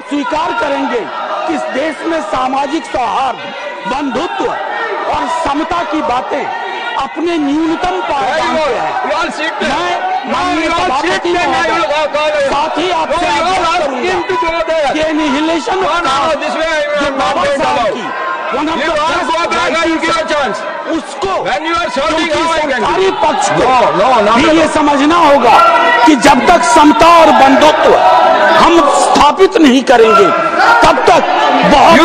स्वीकार करेंगे कि इस देश में सामाजिक सौहार्द, बंधुत्व और समता की बातें अपने न्यूनतम पायदान पे है। मैं माननीय सभापति महोदय साथ ही आपसे आग्रह करूंगा कि एनिहिलेशन जो बाबा साहब की उसको सरकारी पक्ष को भी ये समझना होगा कि जब तक समता और बंधुत्व हम स्थापित नहीं करेंगे तब तक बहुत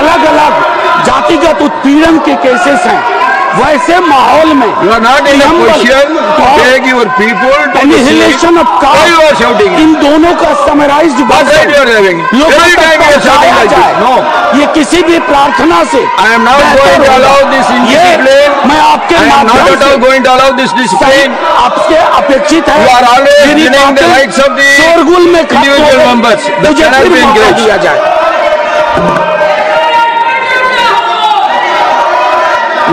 अलग अलग जातिगत उत्पीड़न के केसेस हैं। वैसे माहौल में एनिहिलेशन ऑफ कास्ट इन दोनों का समराइज्ड ये किसी भी प्रार्थना से मैं आपके आपसे अपेक्षित है शोरगुल में मुझे दिया जाए।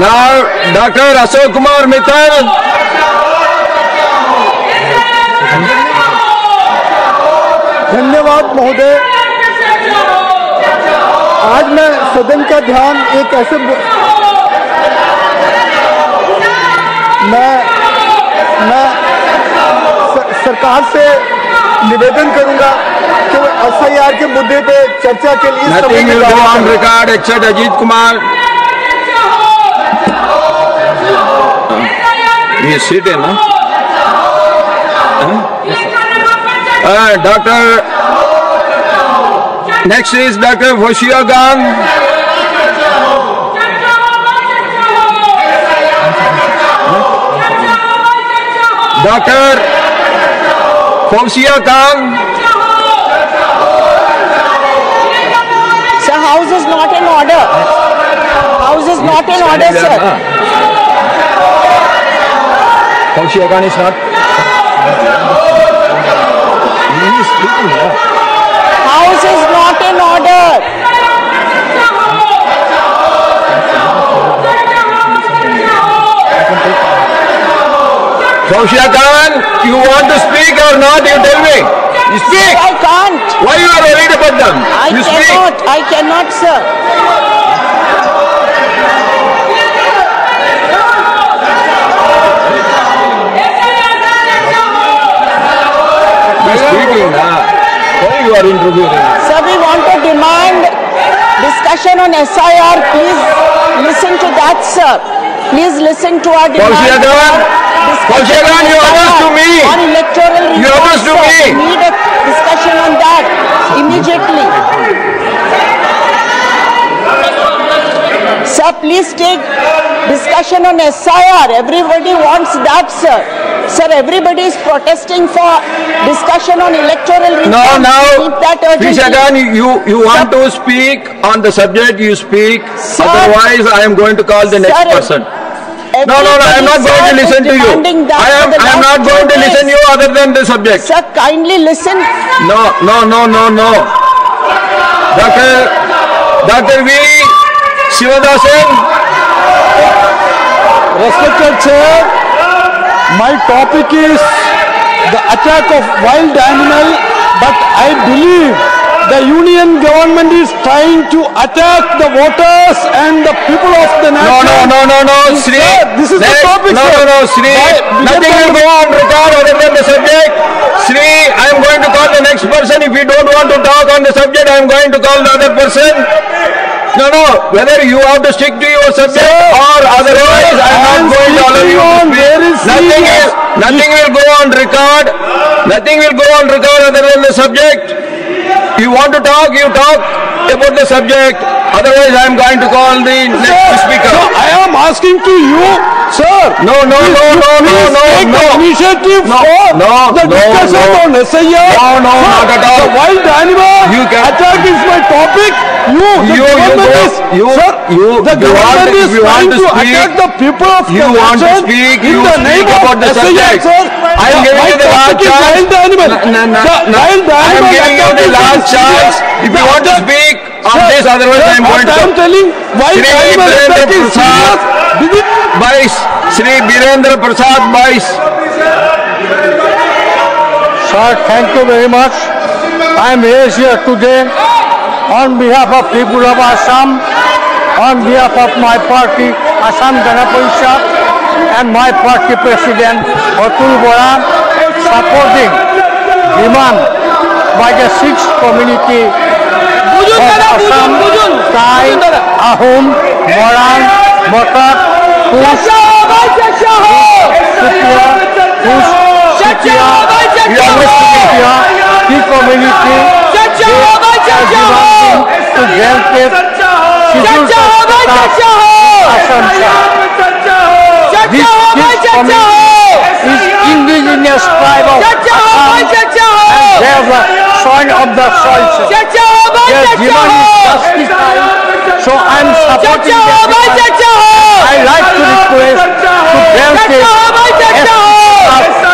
Now, Dr. Ashok Kumar Mittal. धन्यवाद महोदय। आज मैं सदन का ध्यान एक ऐसे मैं सरकार से निवेदन करूंगा कि वो SIR के मुद्दे पे चर्चा के लिए Nothing will go on record except Ajit Kumar. ये सीट है ना? Doctor. Next is Dr. Fauziya Khan. Dr. Fauziya Khan. Sir, house is not in order. House is not in order, sir. Fauziya Khan is not. He is speaking. House is not in order. Fauziya Khan, you want to speak or not? You tell me. You speak. I can't. Why you are worried about them? You cannot. Speak. I cannot, sir. Speaking, why you are interviewing? Sir, we want to demand discussion on SIR. Please listen to that, sir. Please listen to our demand. Fauziya Khan, you oppose to me. On electoral reform, You oppose to me. We need a discussion on that immediately. Sir, please take discussion on SIR. Everybody wants that, sir. Sir, everybody is protesting for discussion on electoral reform. Fauziya Khan, you want to speak on the subject, you speak. Sir, otherwise, I am going to call the next person. No, I am not going to listen to you. I am not going to listen to you other than the subject. Sir, kindly listen. No. Dr. V. Shivadasan. Respected Chair, my topic is the attack of wild animal, but I believe the union government is trying to attack the voters and the people of the nation. No, Sri. This is the topic, sir. No, Sri. Nothing will go on record other than the subject. Sri, I am going to call the next person. If you don't want to talk on the subject, I am going to call the other person. No, whether you have to stick to your subject or otherwise, I am not going to allow you to speak. Nothing will go on record. Nothing will go on record other than the subject. You want to talk, you talk about the subject. Otherwise, I am going to call the next speaker. So I am asking to you, sir. No. Take the initiative for the discussion on SIR. No, not at all. The wild animal attack is my topic. The government is trying to attack the people of the nation in the name of SIR, sir. I am giving you the last chance. Wild animal. I am giving you the last chance. If you want to speak, on this, otherwise I am going to. I am telling why Shri animal Birendra respect is Prasad serious. Bais, Shri Birendra Prasad Bais. Sir, thank you very much. I am here today on behalf of people of Assam, on behalf of my party, Assam Gana Parishad, and my party president, Atul Bora, supporting demand by the sixth community of Assam, Thai, Ahom, Moran, Motak, Kush, Sutia, Kush, Sutia, Tea community, they are demanding to grant it scheduled caste Assam. This community is indigenous tribe of Assam, and they are the son of the soil. Their demand is justified, so I am supporting their demand. I like to request to grant it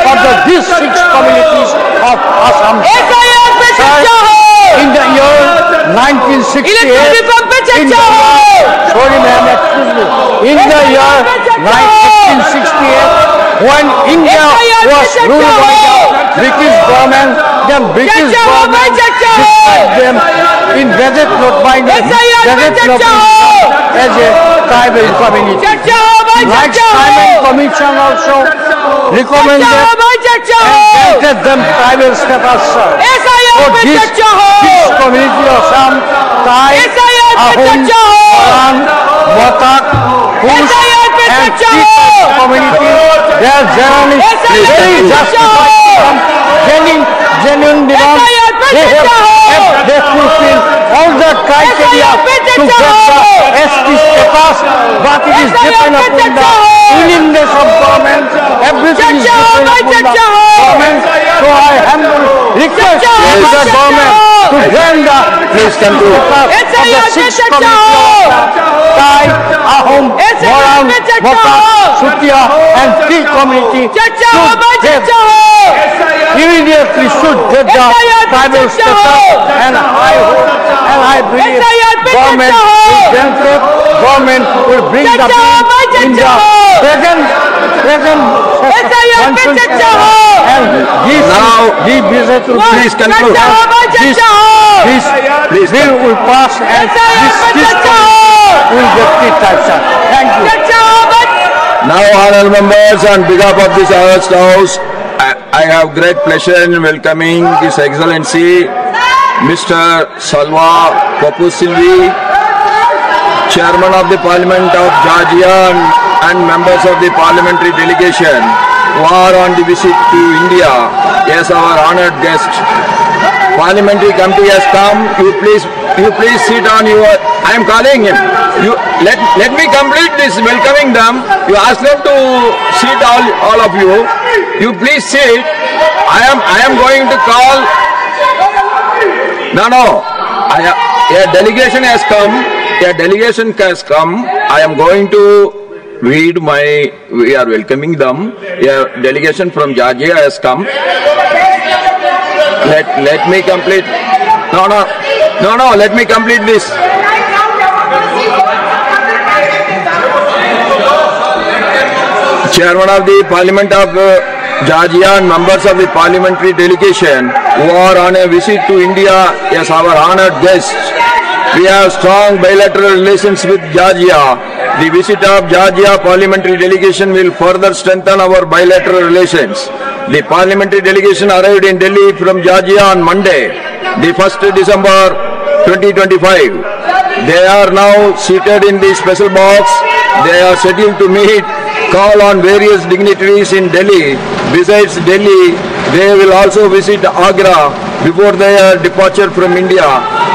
for these six communities of Assam. In the year 1968, sorry ma'am, excuse me. In the year 1968, when India was ruled by the British government, the British government described them in Gazette Note by Gazette Note as a tribal community. Like Simon Commission also recommended and granted them tribal status. So this community of Assam, Thai, Ahom, Moran, Motak, Kush, and Tea community, their journey is very justified from getting genuine demand. They fulfill all the criteria to get the ST status, but it is dependent upon the willingness of government. Everything is dependent upon the government. So I humbly request the government to grant the status of the six communities of Thai, Ahom, Moran, Motak, Sutia, and Tea community immediately should get the tribal status, and I hope and I believe government will grant it. Government will bring the bill in the present and Please conclude. This bill will pass and this will get it, sir. Thank you. Now, honorable members, on behalf of this August House, I have great pleasure in welcoming His Excellency Mr. Salwa Papu Silvi, Chairman of the Parliament of Georgia, and members of the parliamentary delegation who are on the visit to India as our honored guest. Parliamentary committee has come. You please sit on your. I am calling him. Let me complete this welcoming them. You ask them to sit, all of you. You please sit. I am going to call. No. A delegation has come. A delegation has come. I am going to read my. We are welcoming them. A delegation from Georgia has come. Let me complete. No. Let me complete this. Chairman of the Parliament of Georgia and members of the parliamentary delegation who are on a visit to India as our honored guests. We have strong bilateral relations with Georgia. The visit of Georgia parliamentary delegation will further strengthen our bilateral relations. The parliamentary delegation arrived in Delhi from Georgia on Monday, the 1st December 2025. They are now seated in the special box. They are scheduled to meet, call on various dignitaries in Delhi. Besides Delhi, they will also visit Agra before their departure from India.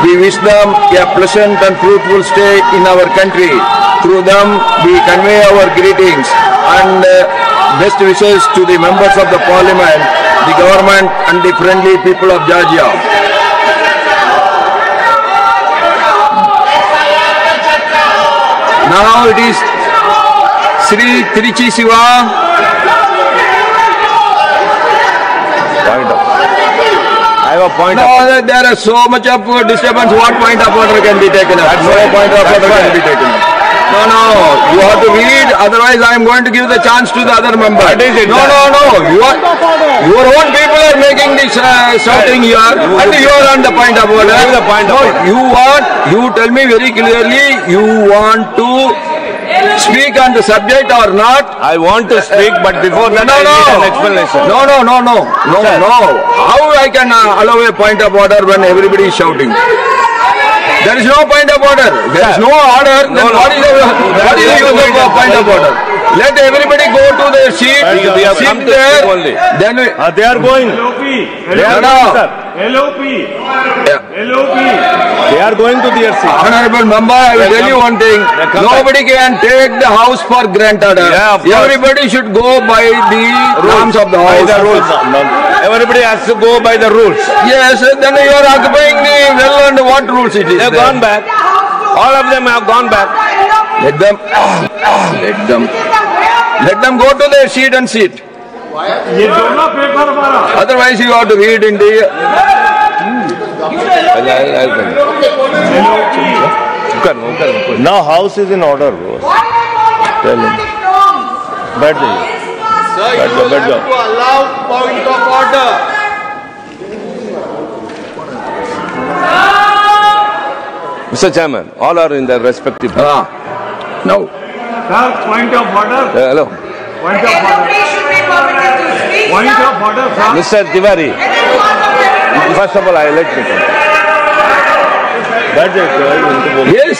We wish them a pleasant and fruitful stay in our country. Through them, we convey our greetings and best wishes to the members of the parliament, the government and the friendly people of Georgia. Now it is Sri Trichy Siva. I have a point. No, there is so much of disturbance. What point of order can be taken up? No point of order can be taken up. No. You have to read. Otherwise, I am going to give the chance to the other member. No. Your own people are making this shouting here, and you are on the point of order. You tell me very clearly. You want to speak on the subject or not? I want to speak, but before that I need an explanation. No. How I can allow a point of order when everybody is shouting? There is no point of order. There is no order. Then what is the use of point of order? Let everybody go to their seat. We have come to speak only. Then they are going. LOP. They are going to their seat. Honorable member, I will tell you one thing. Nobody can take the house for granted. Everybody should go by the norms of the house. By the rules. Everybody has to go by the rules. Yes, then you are occupying the well and what rules it is? They have gone back. All of them have gone back. Let them go to their seat and sit. Otherwise you have to read in the... Now house is in order. Tell him. बैठ जाइए. बैठ जाओ. Allow point of order. Mr. Chairman, all are in their respective. No. Sir, point of order. Hello. Point of order. Point of order, sir. Mr. Tiwari. First of all, I let me come. Yes.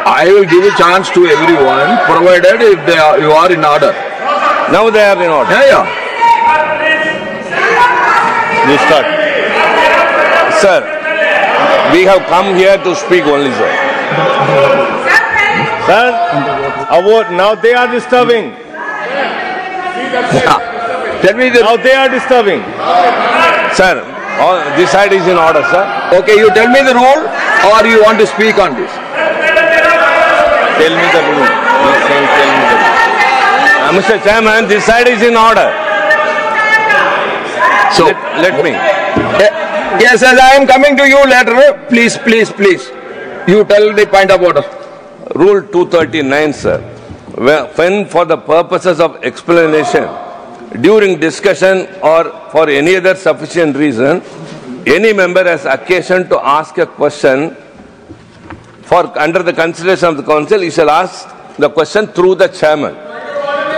I will give a chance to everyone, provided if you are in order. Now they are in order. Yeah. You start. Sir, we have come here to speak only, sir. Sir, now they are disturbing. Tell me now they are disturbing. Sir, this side is in order, sir. Okay, you tell me the rule, or you want to speak on this? Tell me the rule. Tell me the rule. Mr. Chairman, this side is in order. So let me. Yes, as I am coming to you later, please. You tell the point of order. Rule 239, sir. When for the purposes of explanation, during discussion or for any other sufficient reason, any member has occasion to ask a question under the consideration of the council, he shall ask the question through the chairman.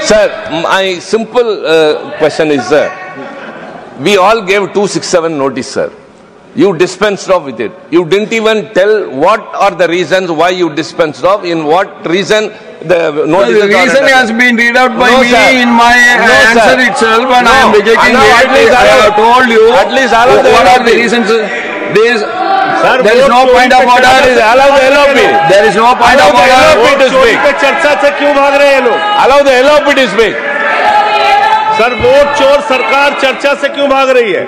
Sir, my simple question is, sir, we all gave 267 notice, sir. You dispensed off with it. You didn't even tell what are the reasons why you dispensed off, in what reason the notice. The reason has been read out by me in my answer itself, and I am rejecting it. I have told you what are the reasons. There is no point of order. Allow the LOP. There is no point of order. LOP to speak. Allow the LOP to speak. Sir vote चोर सरकार चर्चा से क्यों भाग रही है?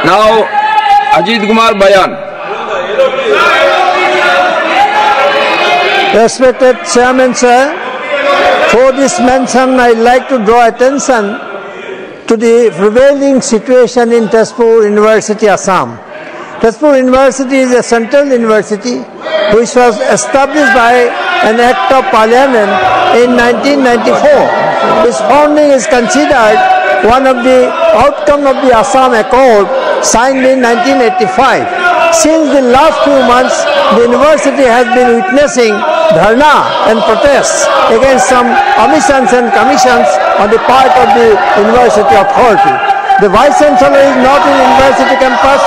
Now Ajit Kumar Bayan. Respected Chairman, sir, for this mention I'd like to draw attention to the prevailing situation in Tezpur University, Assam. Tezpur University is a central university which was established by an Act of Parliament in 1994. Its founding is considered one of the outcome of the Assam Accord signed in 1985. Since the last few months, the university has been witnessing dharna and protests against some omissions and commissions on the part of the university authority. The Vice Chancellor is not in university campus.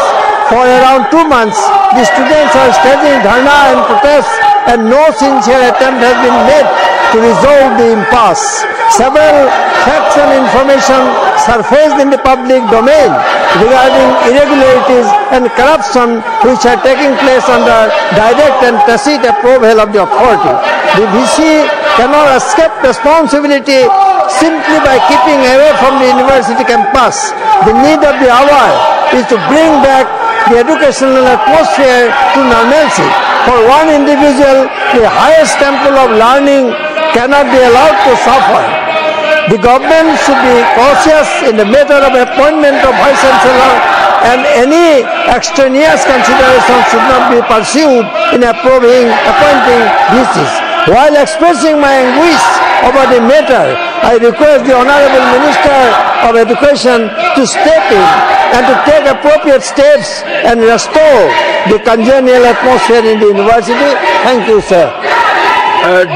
For around 2 months, the students are staging dharna and protests, and no sincere attempt has been made to resolve the impasse. Several facts and information surfaced in the public domain regarding irregularities and corruption which are taking place under direct and tacit approval of the authority. The VC cannot escape responsibility simply by keeping away from the university campus. The need of the hour is to bring back the educational atmosphere to normalcy. For one individual, the highest temple of learning cannot be allowed to suffer. The government should be cautious in the matter of appointment of Vice Chancellor, and any extraneous consideration should not be pursued in appointing VCs. While expressing my anguish over the matter, I request the Honorable Minister of Education to step in and to take appropriate steps and restore the congenial atmosphere in the university. Thank you, sir.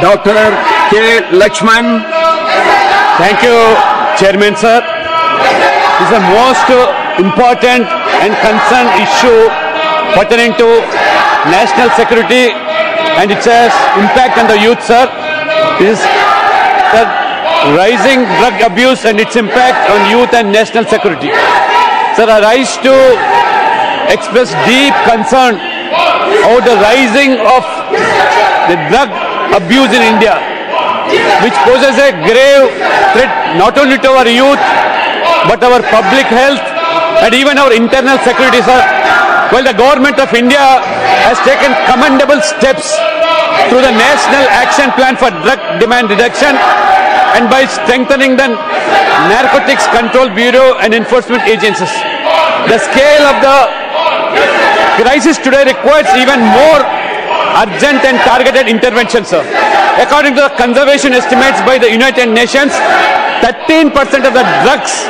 Dr. K. Lakshman. Thank you, Chairman, sir. This is the most important and concerned issue pertaining to national security and its impact on the youth, sir. This is the rising drug abuse and its impact on youth and national security. Sir, I rise to express deep concern over the rising of the drug abuse in India, which poses a grave threat not only to our youth but our public health and even our internal security, sir. Well, the government of India has taken commendable steps through the National Action Plan for Drug Demand Reduction and by strengthening the Narcotics Control Bureau and enforcement agencies. The scale of the crisis today requires even more urgent and targeted intervention, sir. According to the conservation estimates by the United Nations, 13% of the drugs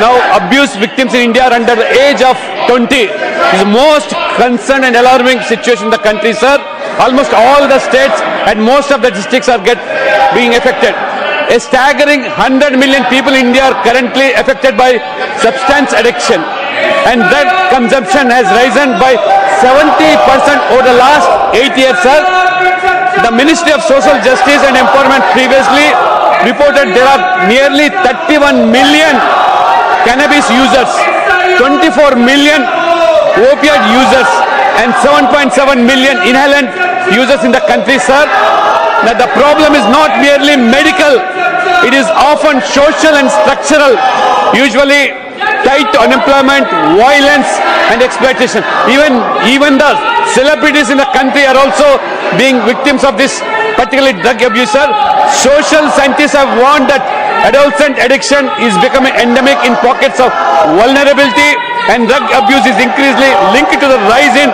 now abuse victims in India are under the age of 20. This is the most concerned and alarming situation in the country, sir. Almost all the states and most of the districts are being affected. A staggering 100 million people in India are currently affected by substance addiction, and drug consumption has risen by 70% over the last 8 years, sir. The Ministry of Social Justice and Empowerment previously reported there are nearly 31 million cannabis users, 24 million opiate users, and 7.7 million inhalant users in the country, sir. Now the problem is not merely medical, it is often social and structural, usually tied to unemployment, violence and exploitation. Even the celebrities in the country are also being victims of this particularly drug abuse, sir. Social scientists have warned that adolescent addiction is becoming endemic in pockets of vulnerability, and drug abuse is increasingly linked to the rise in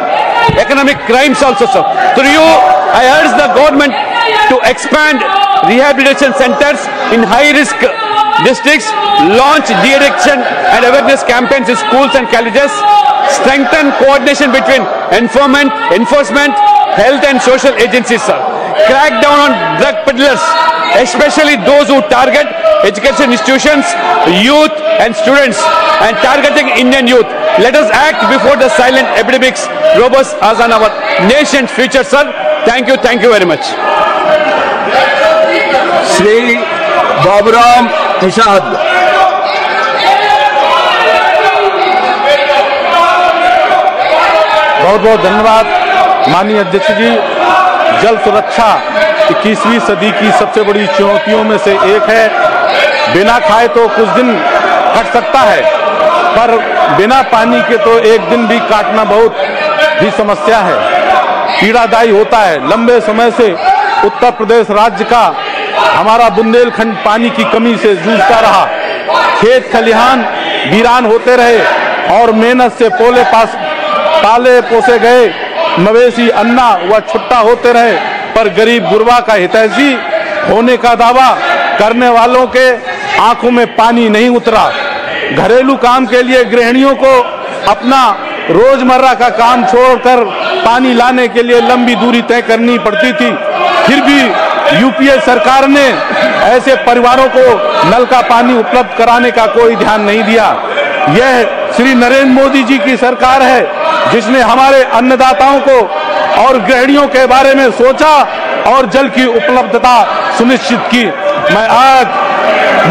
economic crimes also, sir. Through you, I urge the government to expand rehabilitation centers in high-risk districts, launch de-addiction and awareness campaigns in schools and colleges, strengthen coordination between enforcement, health and social agencies, sir. Crack down on drug peddlers, especially those who target education institutions, youth and students, and targeting Indian youth. Let us act before the silent epidemics robust as on our nation's future, sir. Thank you very much. Shri Baburam Prasad. बहुत बहुत धन्यवाद माननीय अध्यक्ष जी। जल सुरक्षा 21वीं सदी की सबसे बड़ी चुनौतियों में से एक है। बिना खाए तो कुछ दिन कट सकता है, पर बिना पानी के तो एक दिन भी काटना बहुत ही समस्या है, पीड़ादायी होता है। लंबे समय से उत्तर प्रदेश राज्य का हमारा बुंदेलखंड पानी की कमी से जूझता रहा। खेत खलिहान वीरान होते रहे और मेहनत से पाले पोसे गए मवेशी अन्ना व छुट्टा होते रहे, पर गरीब गुरबा का हितैषी होने का दावा करने वालों के आंखों में पानी नहीं उतरा। घरेलू काम के लिए गृहिणियों को अपना रोजमर्रा का काम छोड़कर पानी लाने के लिए लंबी दूरी तय करनी पड़ती थी। फिर भी यूपीए सरकार ने ऐसे परिवारों को नल का पानी उपलब्ध कराने का कोई ध्यान नहीं दिया। यह श्री नरेंद्र मोदी जी की सरकार है जिसने हमारे अन्नदाताओं को और गृहिणियों के बारे में सोचा और जल की उपलब्धता सुनिश्चित की।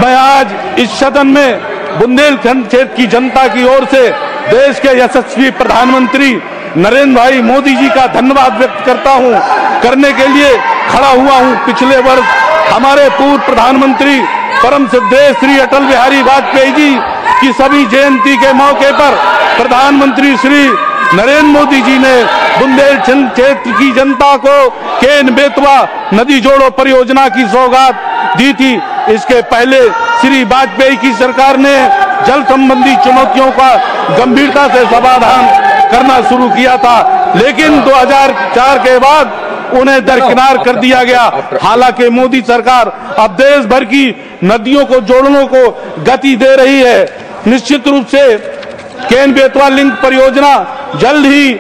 मैं आज इस सदन में बुंदेलखंड क्षेत्र की जनता की ओर से देश के यशस्वी प्रधानमंत्री नरेंद्र भाई मोदी जी का धन्यवाद व्यक्त करने के लिए खड़ा हुआ हूं। पिछले वर्ष हमारे पूर्व प्रधानमंत्री परम श्रद्धेय श्री अटल बिहारी वाजपेयी जी की सभी जयंती के मौके पर प्रधानमंत्री श्री नरेंद्र मोदी जी ने बुंदेलखंड क्षेत्र की जनता को केन बेतवा नदी जोड़ो परियोजना की सौगात दी थी। इसके पहले श्री वाजपेयी की सरकार ने जल संबंधी चुनौतियों का गंभीरता से समाधान करना शुरू किया था, लेकिन 2004 के बाद उन्हें दरकिनार कर दिया गया। हालांकि मोदी सरकार अब देश भर की नदियों को जोड़ने को गति दे रही है। निश्चित रूप से केन बेतवा लिंक परियोजना जल्द ही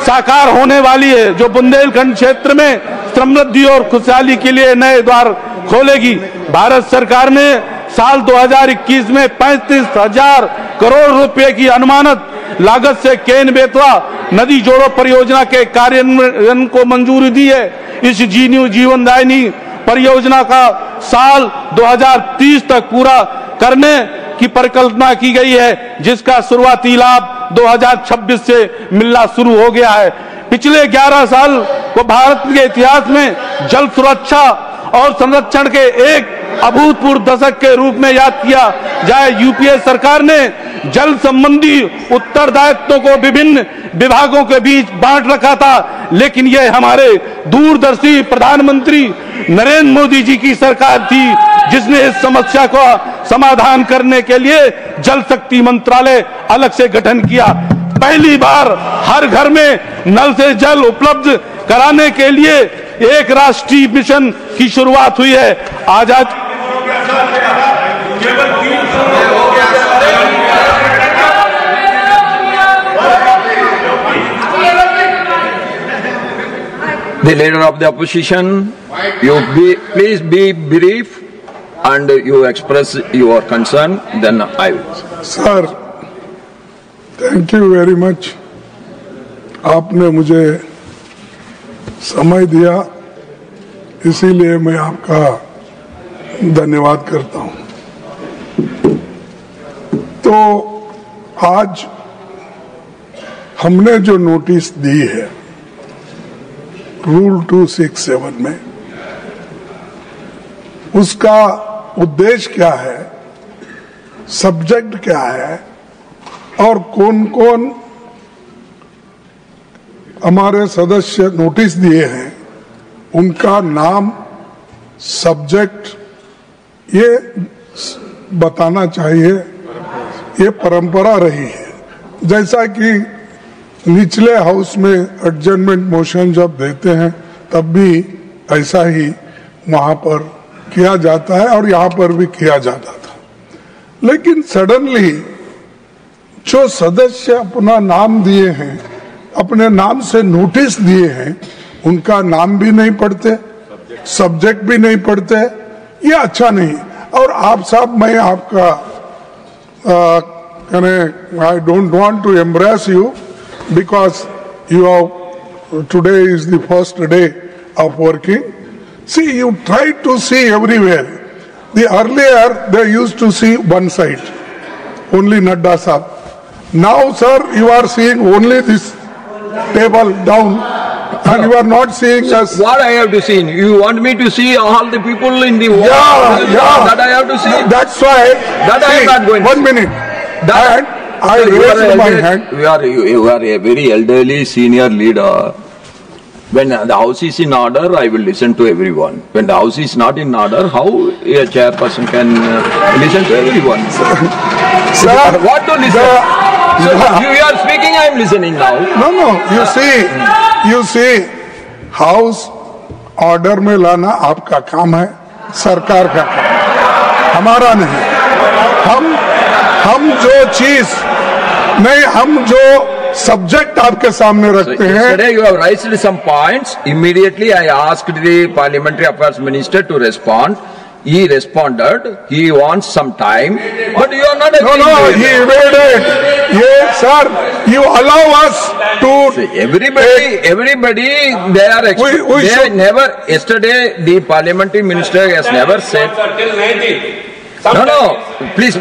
साकार होने वाली है, जो बुंदेलखंड क्षेत्र में समृद्धि और खुशहाली के लिए नए द्वार खोलेगी। भारत सरकार ने साल 2021 में 35,000 करोड़ रुपए की अनुमानित लागत से केन बेतवा नदी जोड़ो परियोजना के कार्यान्वयन को मंजूरी दी है। इस जीवनदायिनी परियोजना का साल 2030 तक पूरा करने की परिकल्पना की गई है, जिसका शुरुआती लाभ 2026 से मिलना शुरू हो गया है। पिछले 11 साल को भारत के इतिहास में जल सुरक्षा और संरक्षण के एक अभूतपूर्व दशक के रूप में याद किया जाए। यूपीए सरकार ने जल संबंधी उत्तरदायित्वों को विभिन्न विभागों के बीच बांट रखा था, लेकिन यह हमारे दूरदर्शी प्रधानमंत्री नरेंद्र मोदी जी की सरकार थी जिसने इस समस्या को समाधान करने के लिए जल शक्ति मंत्रालय अलग से गठन किया। पहली बार हर घर में नल से जल उपलब्ध कराने के लिए एक राष्ट्रीय मिशन की शुरुआत हुई है। आजाद The leader of the opposition, please be brief and you express your concern, then I will. Sir, thank you very much. आपने मुझे समय दिया, इसीलिए मैं आपका धन्यवाद करता हूं। तो आज हमने जो नोटिस दी है रूल 267 में, उसका उद्देश्य क्या है, सब्जेक्ट क्या है और कौन कौन हमारे सदस्य नोटिस दिए हैं, उनका नाम, सब्जेक्ट ये बताना चाहिए। ये परंपरा रही है, जैसा कि निचले हाउस में एडजर्नमेंट मोशन जब देते हैं तब भी ऐसा ही वहां पर किया जाता है और यहाँ पर भी किया जाता था। लेकिन सडनली जो सदस्य अपना नाम दिए हैं, अपने नाम से नोटिस दिए हैं, उनका नाम भी नहीं पढ़ते, सब्जेक्ट भी नहीं पढ़ते, ये अच्छा नहीं। और आप साहब, मैं आपका I don't want to embrace you because you are today is the first day of working. See, you try to see everywhere. The earlier they used to see one side, only Nadda sahab. Now, sir, you are seeing only this table down, and you are not seeing us. What I have to see? You want me to see all the people in the world? Yeah. That I have to see. That's why. That I am not going. 1 minute. That. I raised my hand. You are a very elderly senior leader. When the house is in order, I will listen to everyone. When the house is not in order, how a chairperson can listen to everyone? Sir, what to listen? You are speaking, I am listening now. No. You see, house order में लाना आपका काम है, सरकार का काम, हमारा नहीं। हम जो चीज नहीं, हम जो सब्जेक्ट आपके सामने रखते हैं। Yesterday you have raised some points. Immediately I asked the Parliamentary Affairs Minister to respond. He responded. He wants some time, but you are not. No, he evaded. Yes, sir. You allow us to. See, everybody, they are. They never. Yesterday, the Parliamentary Minister has never said. No. Please.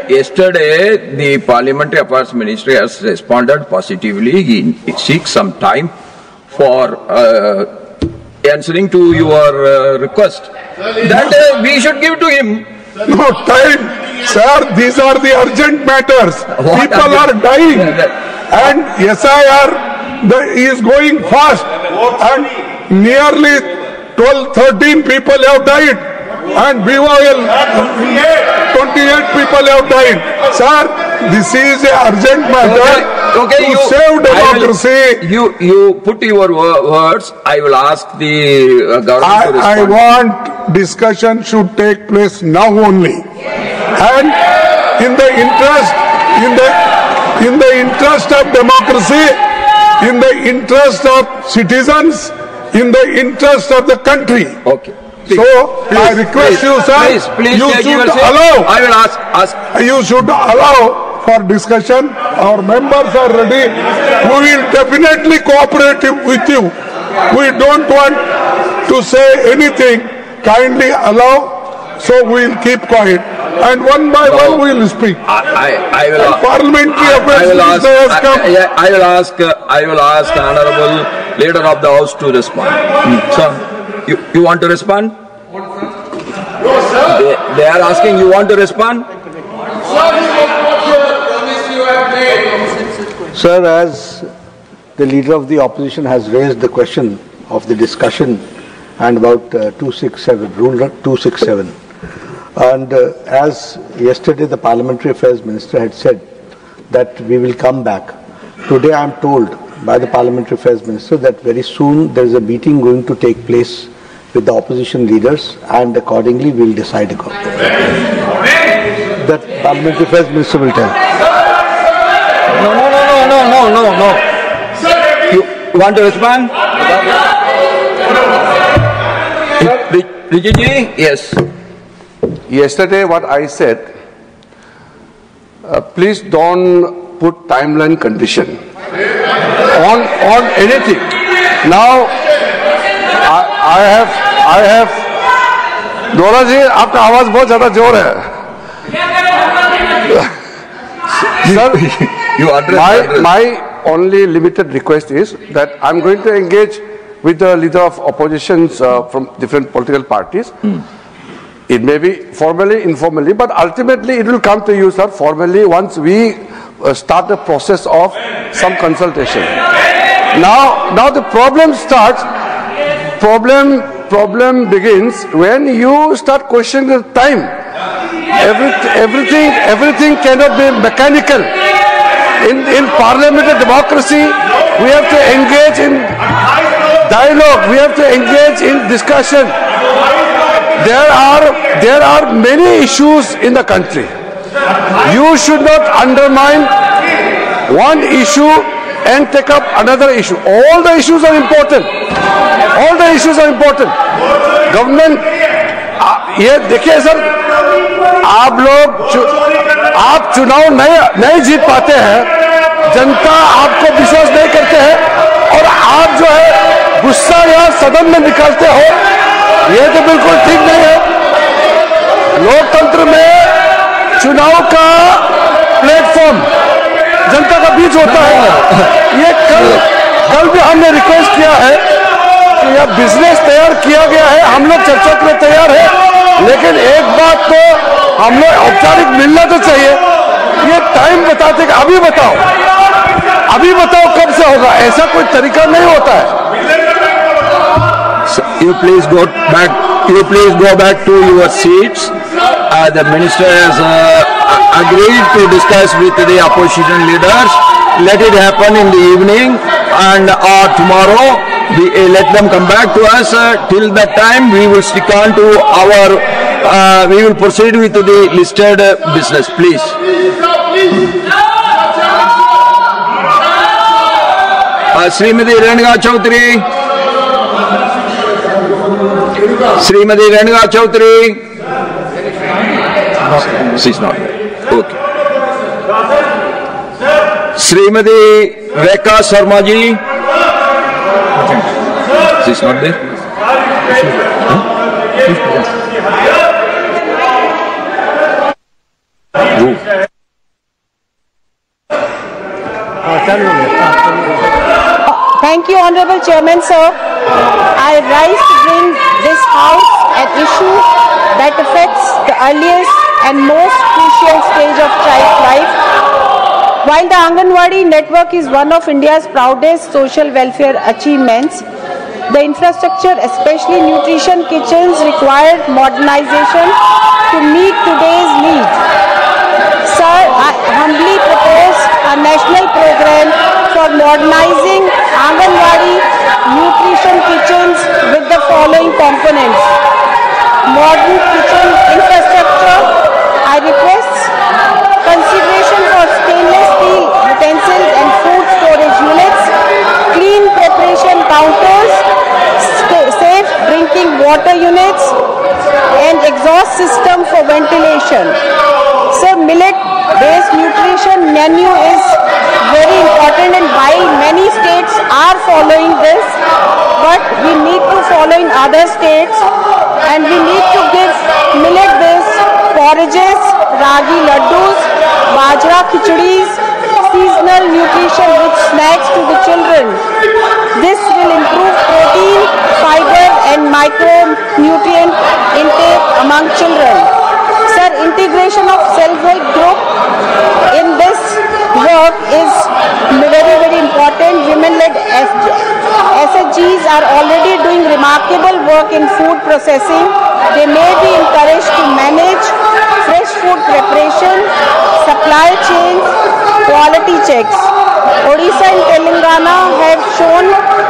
Yesterday, the Parliamentary Affairs Ministry has responded positively. He seeks some time for answering to your request. That we should give to him. No time. Sir, these are the urgent matters. People are dying, and SIR is going fast, and nearly 12-13 people have died, and BOL 28 people have died. Sir, this is an urgent matter. Okay, to save democracy. You put your words. I will ask the government to respond. I want discussion should take place now only, and in the interest of democracy, in the interest of citizens, in the interest of the country. Okay. Please, so I request you, sir. Please, you should allow. I will ask. You should allow for discussion. Our members are ready. We will definitely cooperate with you. We don't want to say anything. Kindly allow, so we will keep quiet. And one by one we will speak. I will. Parliamentary affairs has come. I will ask Honorable Leader of the House to respond. So, you want to respond? They are asking, you want to respond? Sir, as the leader of the opposition has raised the question of the discussion and about 267, Rule 267, and as yesterday the Parliamentary Affairs Minister had said that we will come back. Today I am told by the Parliamentary Affairs Minister that very soon there is a meeting going to take place with the opposition leaders, and accordingly we will decide accordingly. That Parliamentary Affairs Minister will tell. No. You want to respond? Rijiji? Yes. Yesterday what I said, please don't put timeline condition on anything. Now I have दोरा जी आपका आवाज बहुत ज्यादा जोर है Sir, my only limited request is that I'm going to engage with the leader of oppositions from different political parties. It may be formally, informally, but ultimately it will come to you, sir, formally once we start the process of some consultation. Now the problem starts. Problem begins when you start questioning the time. Everything cannot be mechanical. In parliamentary democracy, we have to engage in dialogue. We have to engage in discussion. There are many issues in the country. You should not undermine one issue and take up another issue. All the issues are important. All the issues are important. Government, ये देखिए sir, आप चुनाव नहीं जीत पाते हैं, जनता आपको विश्वास नहीं करते हैं, और आप जो है गुस्सा या सदन में निकालते हो, ये तो बिल्कुल ठीक नहीं है। लोकतंत्र में चुनाव का प्लेटफॉर्म जनता का बीच होता है। ये कल भी हमने रिक्वेस्ट किया है कि यह बिजनेस तैयार किया गया है, हम लोग चर्चा के लिए तैयार है, लेकिन एक बात तो हम लोग औपचारिक मिलना तो चाहिए। ये टाइम बताते कि अभी बताओ कब से होगा, ऐसा कोई तरीका नहीं होता है। You please go back to your seats. The minister has agreed to discuss with the opposition leaders. Let it happen in the evening, and tomorrow let them come back to us. Till that time, we will stick on to our. We will proceed with the listed business, please. Srimati Renuka Chaudhary. Srimati Renuka Chaudhary. She's not there. Okay. Srimati Rekha Sharma ji. She's not there. Thank you, Honorable Chairman, sir. I rise to bring this House an issue that affects the earliest and most crucial stage of child's life. While the Anganwadi network is one of India's proudest social welfare achievements, the infrastructure, especially nutrition kitchens, required modernization to meet today's needs. Sir, I humbly propose a national program for modernizing Anganwadi nutrition kitchens with the following components. Modern kitchen infrastructure, I request consideration for stainless steel utensils and food storage units, clean preparation counters, safe drinking water units, and exhaust system for ventilation. So millet-based nutrition menu is very important, and while many states are following this, but we need to follow in other states, and we need to give millet-based porridges, ragi laddus, bajra khichdis, seasonal nutrition-rich snacks to the children. This will improve protein, fiber and micronutrient intake among children. Sir, integration of self-help group in this work is very, very important. Women-led SHGs are already doing remarkable work in food processing. They may be encouraged to manage fresh food preparation, supply chains, quality checks. Odisha and Telangana have shown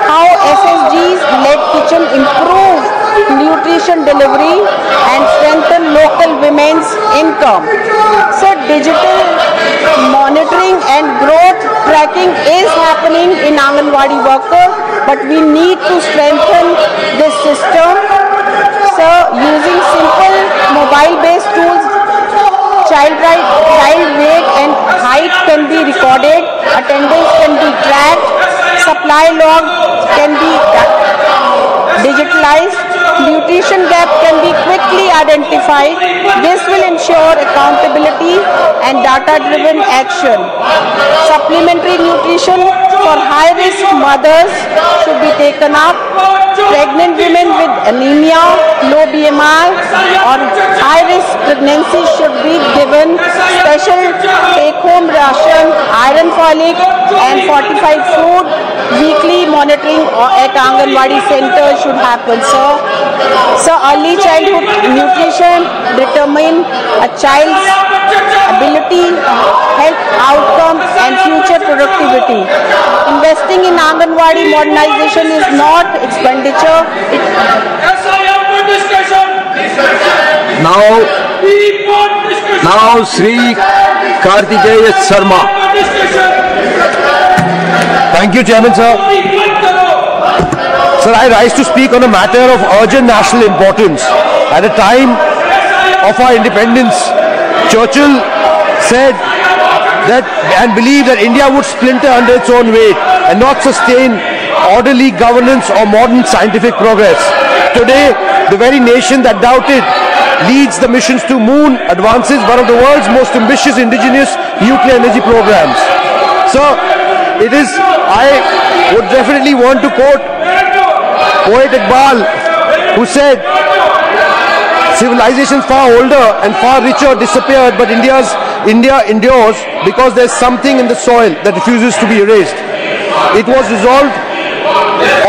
how SSGs-led kitchen improve nutrition delivery and strengthen local women's income. So digital monitoring and growth tracking is happening in Anganwadi workers, but we need to strengthen this system. So using simple mobile-based tools, child weight and height can be recorded, attendance can be tracked, supply log can be digitalized, nutrition gap can be quickly identified. This will ensure accountability and data-driven action. Supplementary nutrition for high-risk mothers should be taken up. Pregnant women with anemia, low BMI or high-risk pregnancy should be given special take-home ration, iron folic and fortified food. Weekly monitoring at Anganwadi center should happen, sir. So early childhood nutrition determine a child's ability, health outcome and future productivity. Investing in Anganwadi modernization is not expenditure. Now Sri Kartikeya Sharma. Thank you, Chairman, sir. Sir, I rise to speak on a matter of urgent national importance. At a time of our independence, Churchill said that and believed that India would splinter under its own weight and not sustain orderly governance or modern scientific progress. Today, the very nation that doubted leads the missions to moon, advances one of the world's most ambitious indigenous nuclear energy programs. So, I would definitely want to quote poet Iqbal, who said, civilizations far older and far richer disappeared, but India endures because there's something in the soil that refuses to be erased. It was resolved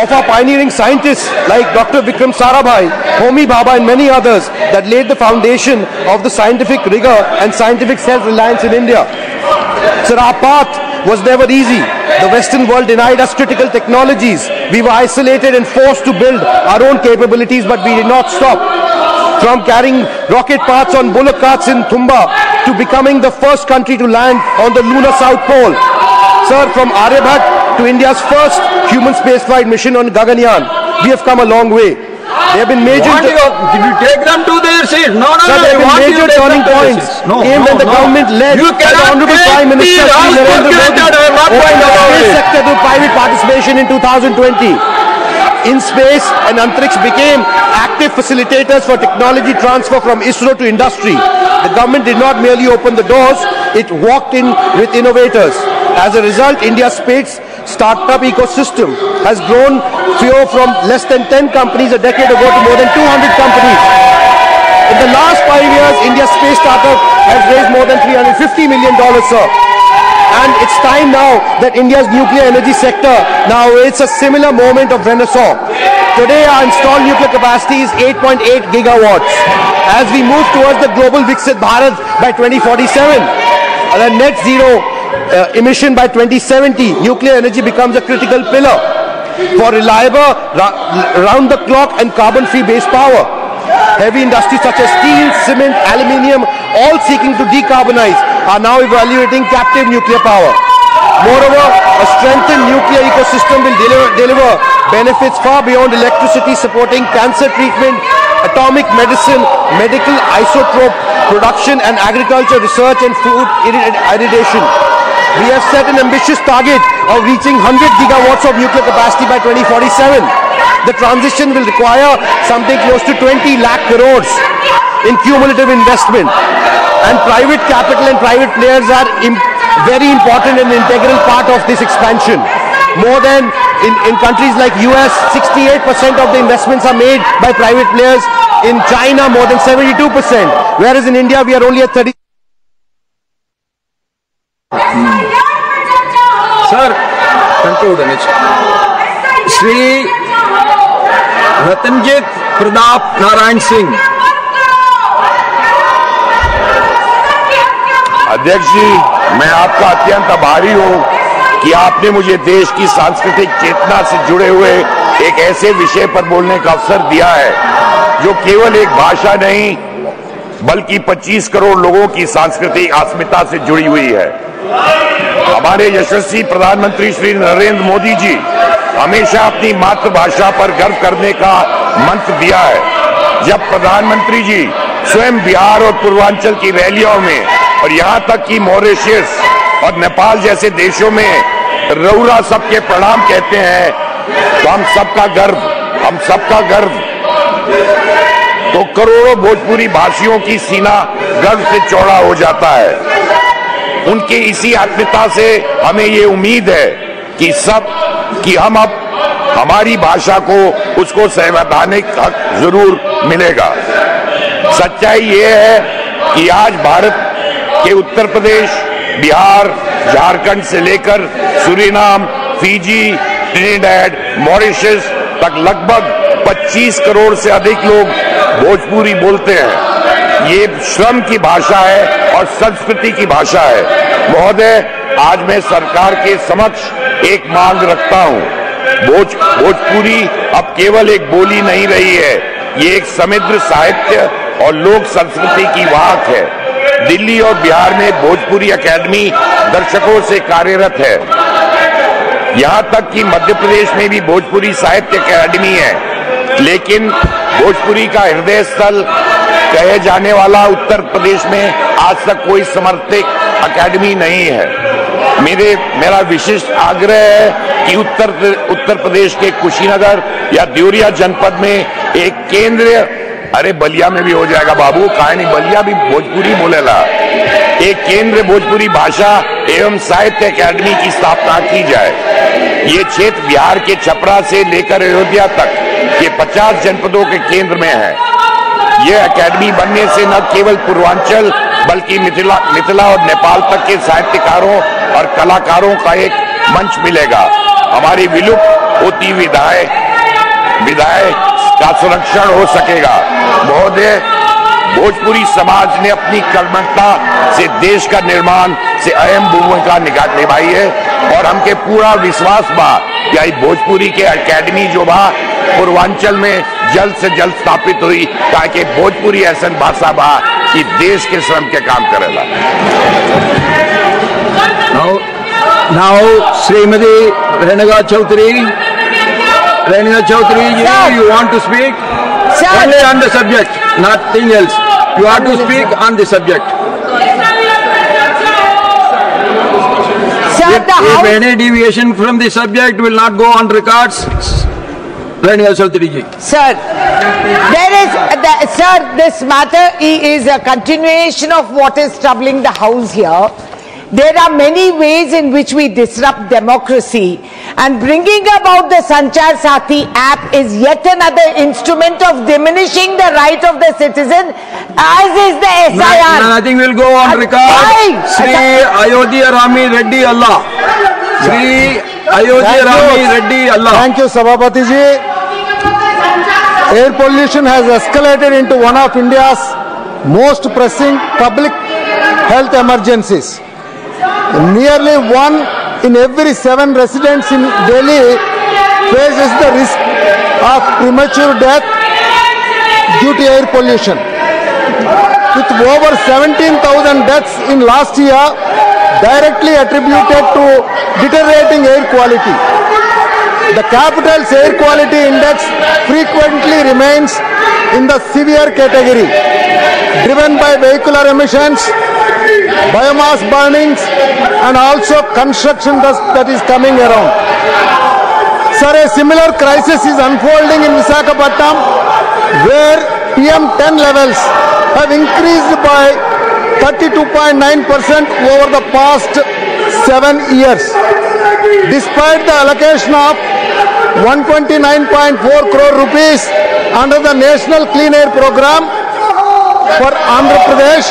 of our pioneering scientists like Dr. Vikram Sarabhai, Homi Bhabha and many others that laid the foundation of the scientific rigor and scientific self-reliance in India. Sir, our path was never easy. The Western world denied us critical technologies. We were isolated and forced to build our own capabilities, but we did not stop. From carrying rocket parts on bullock carts in Thumba to becoming the first country to land on the lunar South Pole. Sir, from Aryabhat to India's first human spaceflight mission on Gaganyaan, we have come a long way. There have been major... Did you take them to their seat? No, sir, there have been major turning points came when the government led by the Honorable Prime Minister Narendra Modi opened the space sector to private participation in 2020. InSpace and Antriksh became active facilitators for technology transfer from ISRO to industry. The government did not merely open the doors, it walked in with innovators. As a result, India's space startup ecosystem has grown from less than 10 companies a decade ago to more than 200 companies. In the last 5 years, India's space startup has raised more than $350 million, sir. And it's time now that India's nuclear energy sector now it's a similar moment of renaissance. Today our installed nuclear capacity is 8.8 gigawatts. As we move towards the global Viksit Bharat by 2047, the net zero emission by 2070, nuclear energy becomes a critical pillar for reliable, round-the-clock and carbon-free base power. Heavy industries such as steel, cement, aluminium, all seeking to decarbonize, are now evaluating captive nuclear power. Moreover, a strengthened nuclear ecosystem will deliver benefits far beyond electricity, supporting cancer treatment, atomic medicine, medical isotope production, and agriculture research and food irradiation. We have set an ambitious target of reaching 100 gigawatts of nuclear capacity by 2047. The transition will require something close to 20 lakh crores in cumulative investment. And private capital and private players are very important and integral part of this expansion. More than in countries like US, 68% of the investments are made by private players. In China, more than 72%. Whereas in India, we are only at 30%. Sir, conclude. Shri Ratanjit Pradap Narayan Singh. अध्यक्ष जी, मैं आपका अत्यंत आभारी हूं कि आपने मुझे देश की सांस्कृतिक चेतना से जुड़े हुए एक ऐसे विषय पर बोलने का अवसर दिया है जो केवल एक भाषा नहीं बल्कि 25 करोड़ लोगों की सांस्कृतिक अस्मिता से जुड़ी हुई है। हमारे यशस्वी प्रधानमंत्री श्री नरेंद्र मोदी जी हमेशा अपनी मातृभाषा पर गर्व करने का मंत्र दिया है। जब प्रधानमंत्री जी स्वयं बिहार और पूर्वांचल की रैलियों में और यहां तक कि मॉरिशस और नेपाल जैसे देशों में रउरा सबके प्रणाम कहते हैं तो हम सबका गर्व तो करोड़ों भोजपुरी भाषियों की सीना गर्व से चौड़ा हो जाता है। उनके इसी आत्मीयता से हमें ये उम्मीद है कि हम अब हमारी भाषा को उसको संवैधानिक हक जरूर मिलेगा। सच्चाई ये है कि आज भारत के उत्तर प्रदेश, बिहार, झारखंड से लेकर सूरीनाम, फिजी, ट्रिनिडैड, मॉरिशस तक लगभग 25 करोड़ से अधिक लोग भोजपुरी बोलते हैं। ये श्रम की भाषा है और संस्कृति की भाषा है। महोदय, आज मैं सरकार के समक्ष एक मांग रखता हूं। भोजपुरी अब केवल एक बोली नहीं रही है, ये एक समृद्ध साहित्य और लोक संस्कृति की वाहक है। दिल्ली और बिहार में भोजपुरी अकेडमी दर्शकों से कार्यरत है। यहां तक कि मध्य प्रदेश में भी भोजपुरी साहित्य अकेडमी है, लेकिन भोजपुरी का हृदय स्थल कहे जाने वाला उत्तर प्रदेश में आज तक कोई समर्पित अकेडमी नहीं है। मेरा विशिष्ट आग्रह है कि उत्तर प्रदेश के कुशीनगर या देवरिया जनपद में एक केंद्र, अरे बलिया में भी हो जाएगा बाबू, काहे नहीं, बलिया भी भोजपुरी बोलेला, एक केंद्र भोजपुरी भाषा एवं साहित्य अकेडमी की स्थापना की जाए। ये क्षेत्र बिहार के छपरा से लेकर अयोध्या तक के 50 जनपदों के केंद्र में है। यह अकेडमी बनने से न केवल पूर्वांचल बल्कि मिथिला और नेपाल तक के साहित्यकारों और कलाकारों का एक मंच मिलेगा। हमारी विलुप्त होती विधाएं का संरक्षण हो सकेगा। महोदय, भोजपुरी समाज ने अपनी कर्मठता से देश का निर्माण से अहम भूमिका निभाई है और हमके पूरा विश्वास बा कि भोजपुरी के अकेडमी जो बा पूर्वांचल में जल्द से जल्द स्थापित हुई, ताकि भोजपुरी ऐसा भाषा बा कि देश के श्रम के काम करेला। Now, Srimati Renuka Chaudhary, you want to speak? Sir. Only on the subject, nothing else. You have to speak on the subject. Sir, if any deviation from the subject will not go on records, Renuka Chaudhary ji. Sir, this matter is a continuation of what is troubling the House here. There are many ways in which we disrupt democracy, and bringing about the Sanchar Sathi app is yet another instrument of diminishing the right of the citizen, as is the SIR. Nothing will go on record. Sri Ayodhya Rami Reddy Allah. Sri Ayodhya Rami Reddy Allah. Thank you, Sabhapati ji. Air pollution has escalated into one of India's most pressing public health emergencies. Nearly 1 in every 7 residents in Delhi faces the risk of premature death due to air pollution. With over 17,000 deaths in last year directly attributed to deteriorating air quality. The capital's air quality index frequently remains in the severe category, driven by vehicular emissions, biomass burnings, and also construction dust that is coming around. Sir, a similar crisis is unfolding in Visakhapatnam, where PM10 levels have increased by 32.9% over the past 7 years. Despite the allocation of 129.4 crore rupees under the National Clean Air Program for Andhra Pradesh,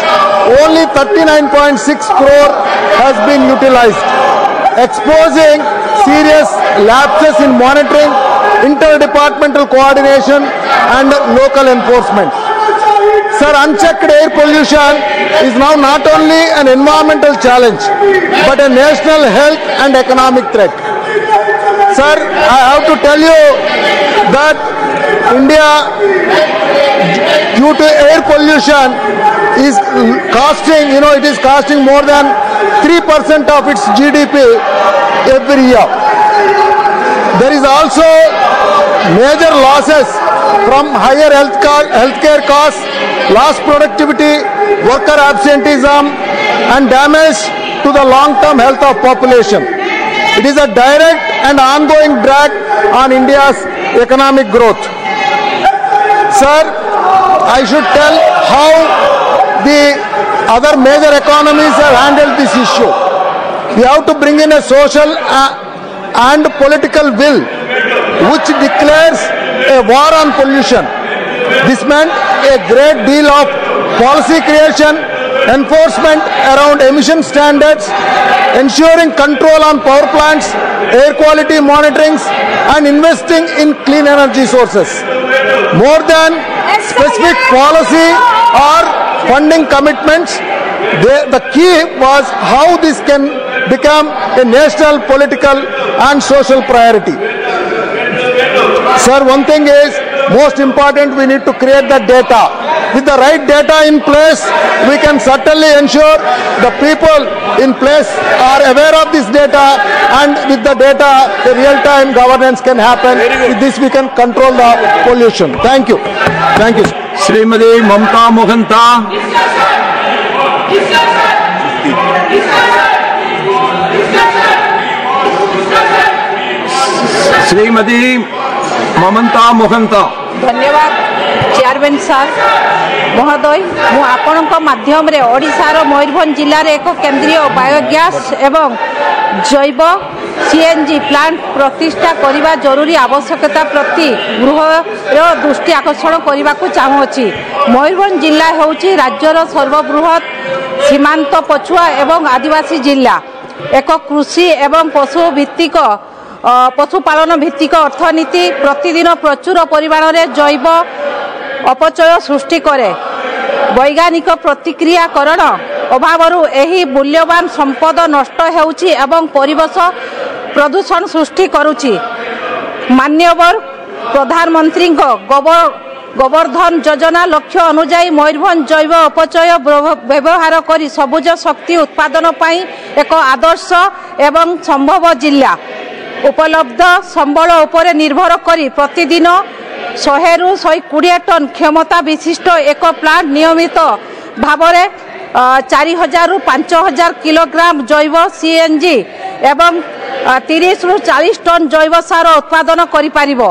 only 39.6 crore has been utilized, exposing serious lapses in monitoring, interdepartmental coordination and local enforcement. Sir, unchecked air pollution is now not only an environmental challenge but a national health and economic threat. Sir, I have to tell you that India, due to air pollution, is costing, it is costing more than 3% of its GDP every year. There is also major losses from higher healthcare costs, lost productivity, worker absenteeism, and damage to the long-term health of population. It is a direct and ongoing drag on India's economic growth. Sir, I should tell how the other major economies have handled this issue. We have to bring in a social and political will which declares a war on pollution. This meant a great deal of policy creation, enforcement around emission standards, ensuring control on power plants, air quality monitoring, and investing in clean energy sources. More than specific policy or funding commitments, the key was how this can become a national, political and social priority. Sir, one thing is most important, we need to create the data. With the right data in place, we can certainly ensure the people in place are aware of this data, and with the data, the real-time governance can happen. With this, we can control the pollution. Thank you. Thank you. Srimati Mamta Mohanta. Srimati Mamta Mohanta. धन्यवाद chairman sir महोदय मु आपणक माध्यम रे ओडिशार मयूरभंज जिले में एक केंद्रीय बायोगैस एवं जैव सीएनजी प्लांट प्रतिष्ठा करने जरूरी आवश्यकता प्रति गृह दृष्टि आकर्षण करने को चाहूँगी। मयूरभंज जिला होउची राज्यर सर्वबृहत सीमांत पछुआ एवं आदिवासी जिला, एक कृषि एवं पशु भित्तिक पशुपालन भित्तिक अर्थनीति प्रतिदिन प्रचुर परिमाण में जैव अपचय सृष्टि करे। वैज्ञानिक प्रतिक्रियाकरण अभाव एही मूल्यवान संपद नष्ट हेउची एवं परिवेश प्रदूषण सृष्टि करुची। मान्यवर प्रधानमंत्री गोवर्धन योजना लक्ष्य अनुजाई मयूरभंज जैव अपचय व्यवहार करी सबुज शक्ति उत्पादन पाई एक आदर्श एवं संभव जिला उपलब्ध संबल उपर निर्भर करी प्रतिदिन 100 रु 120 टन क्षमता विशिष्ट एक प्लांट नियमित भाव में 4000 रु 5000 किलोग्राम जैव सीएनजी एवं 30 रु 40 टन जैव सार उत्पादन करि पारिबो।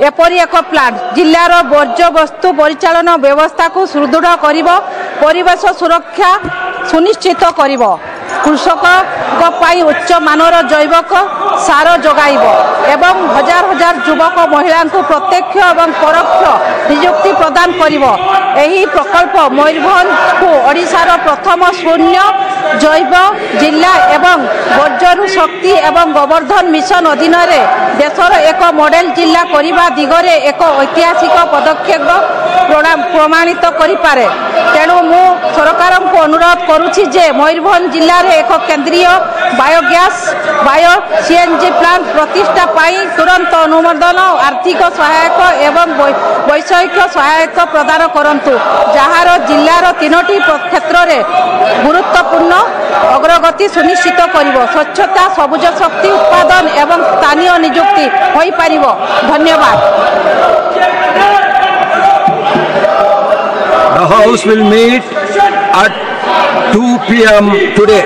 एपरी एक प्लांट जिलार वर्ज्य वस्तु परिचालन व्यवस्था को सुदृढ़ करिबो, परिवेश सुरक्षा सुनिश्चित करिबो। कृषकों पाई उच्च मानर जैविक सार जोगाइब एवं हजार हजार युवक महिला को प्रत्यक्ष एवं परोक्ष नियुक्ति प्रदान करिब। एही प्रकल्प मयूरभंज को ओडिशार प्रथम शून्य जैव जिला एवं बर्जरू शक्ति एवं गोवर्धन मिशन अधीन रे देशर एक मॉडल जिला करिबा दिगरे एक ऐतिहासिक पदक्षेप प्रमाणित करिपारे। तेणु मु सरकार को अनुरोध करुछि जे मयूरभंज जिले में एक केंद्रीय बायोगैस बायो सीएनजी प्लांट प्रतिष्ठा पाई तुरंत अनुमोदन आर्थिक सहायक एवं वैषयिक सहायक प्रदान करंतु जहार जिलार 3टी क्षेत्र में गुरुत्वपूर्ण अग्रगति सुनिश्चित करिवो। स्वच्छता सबुज शक्ति उत्पादन एवं स्थानीय नियुक्ति होई पारिवो। धन्यवाद। The House will meet at 2 p.m. today.